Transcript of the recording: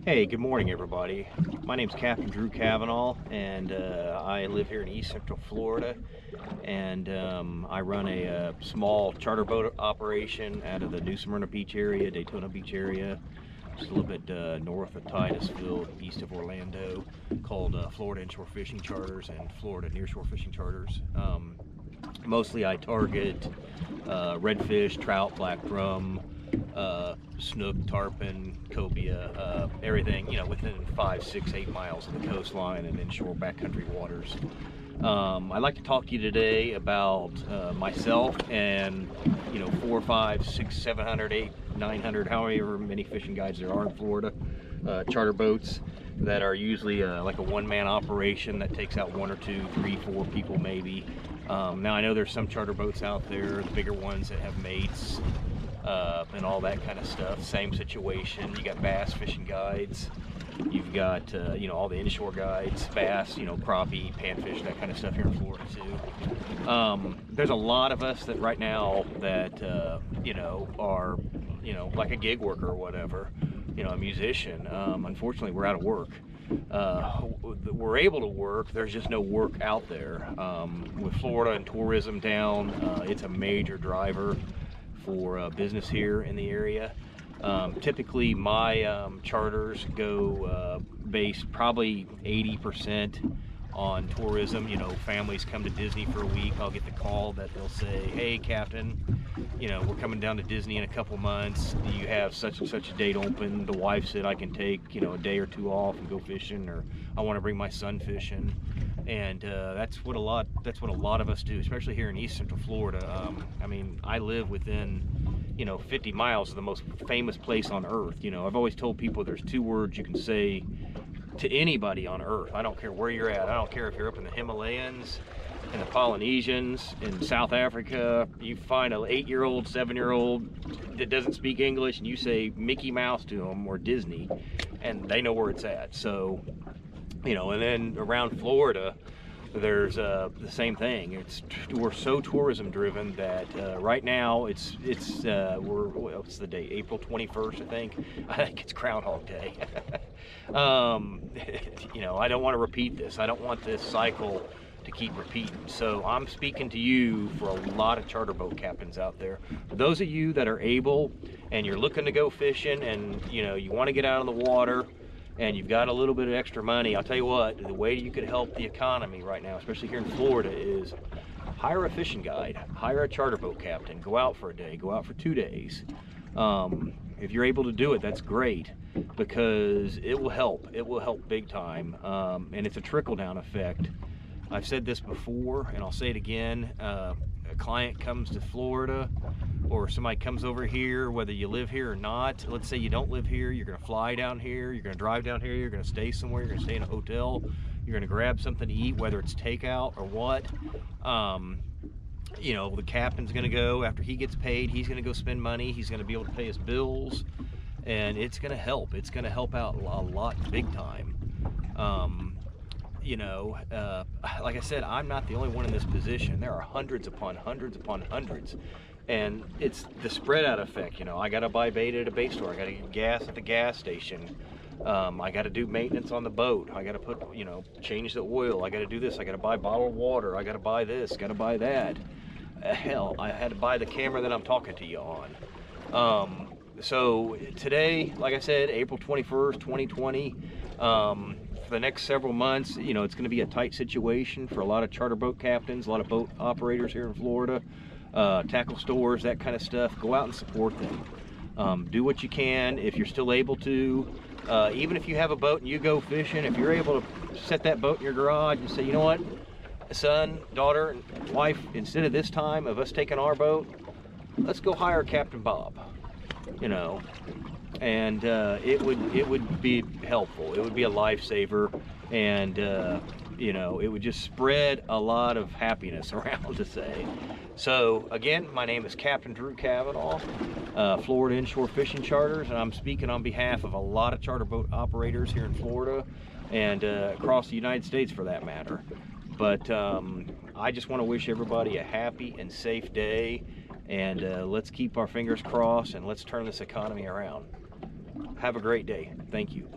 Hey, good morning, everybody. My name's Captain Drew Cavanaugh, and I live here in East Central Florida, and I run a small charter boat operation out of the New Smyrna Beach area, Daytona Beach area, just a little bit north of Titusville, east of Orlando, called Florida Inshore Fishing Charters and Florida Nearshore Fishing Charters. Mostly I target redfish, trout, black drum, snook, tarpon, cobia, everything, you know, within 5, 6, 8 miles of the coastline and inshore backcountry waters. I'd like to talk to you today about myself and, you know, 4, 5, 6, 700, 8, 900, however many fishing guides there are in Florida, charter boats that are usually like a one-man operation that takes out 1 or 2, 3, 4 people maybe. Now I know there's some charter boats out there, the bigger ones that have mates, and all that kind of stuff. Same situation. You got bass fishing guides. You've got you know, all the inshore guides, bass, you know, crappie, panfish, that kind of stuff here in Florida too. There's a lot of us that right now that you know, are, you know, like a gig worker or whatever, you know, a musician. Unfortunately, we're out of work. We're able to work, there's just no work out there. With Florida and tourism down, it's a major driver for business here in the area. Typically my charters go based probably 80% on tourism. You know, families come to Disney for a week, I'll get the call that they'll say, hey Captain, you know, we're coming down to Disney in a couple months, do you have such and such a date open? The wife said I can take, you know, a day or 2 off and go fishing, or I want to bring my son fishing. And that's what a lot of us do, especially here in East Central Florida. I mean, I live within, you know, 50 miles of the most famous place on earth. You know, I've always told people there's 2 words you can say to anybody on earth. I don't care where you're at. I don't care if you're up in the Himalayas, in the Polynesians, in South Africa. You find an 8-year-old, 7-year-old that doesn't speak English, and you say Mickey Mouse to them or Disney, and they know where it's at. So, you know, and then around Florida, there's the same thing. We're so tourism driven that right now it's what's the date? April 21st, I think. I think it's Groundhog Day. You know, I don't want to repeat this. I don't want this cycle to keep repeating. So I'm speaking to you for a lot of charter boat captains out there. For those of you that are able and you're looking to go fishing and, you know, you want to get out on the water and you've got a little bit of extra money, I'll tell you what, the way you could help the economy right now, especially here in Florida, is hire a fishing guide, hire a charter boat captain, go out for a day, go out for 2 days. If you're able to do it, that's great, because it will help big time. And it's a trickle-down effect. I've said this before and I'll say it again. A client comes to Florida, or somebody comes over here, whether you live here or not. Let's say you don't live here, you're gonna fly down here, you're gonna drive down here, you're gonna stay somewhere, you're gonna stay in a hotel, you're gonna grab something to eat, whether it's takeout or what. You know, the captain's gonna go, after he gets paid, he's gonna go spend money, he's gonna be able to pay his bills, and it's gonna help out a lot, big time. You know, like I said, I'm not the only one in this position. There are hundreds upon hundreds upon hundreds, and it's the spread out effect. You know, I gotta buy bait at a bait store, I gotta get gas at the gas station, I gotta do maintenance on the boat, I gotta put, you know, change the oil, I gotta do this, I gotta buy bottled water, I gotta buy this, gotta buy that. Hell, I had to buy the camera that I'm talking to you on. So today, like I said, April 21st, 2020, for the next several months, you know, it's going to be a tight situation for a lot of charter boat captains, a lot of boat operators here in Florida, tackle stores, that kind of stuff. Go out and support them. Do what you can if you're still able to. Even if you have a boat and you go fishing, if you're able to set that boat in your garage and say, you know what, son, daughter, and wife, instead of this time of us taking our boat, let's go hire Captain Bob. You know, and it would be helpful. It would be a lifesaver, and you know, it would just spread a lot of happiness around, to say. So again, my name is Captain Drew Cavanaugh, Florida Inshore Fishing Charters, and I'm speaking on behalf of a lot of charter boat operators here in Florida and across the United States, for that matter. But I just want to wish everybody a happy and safe day, and let's keep our fingers crossed and let's turn this economy around. Have a great day. Thank you.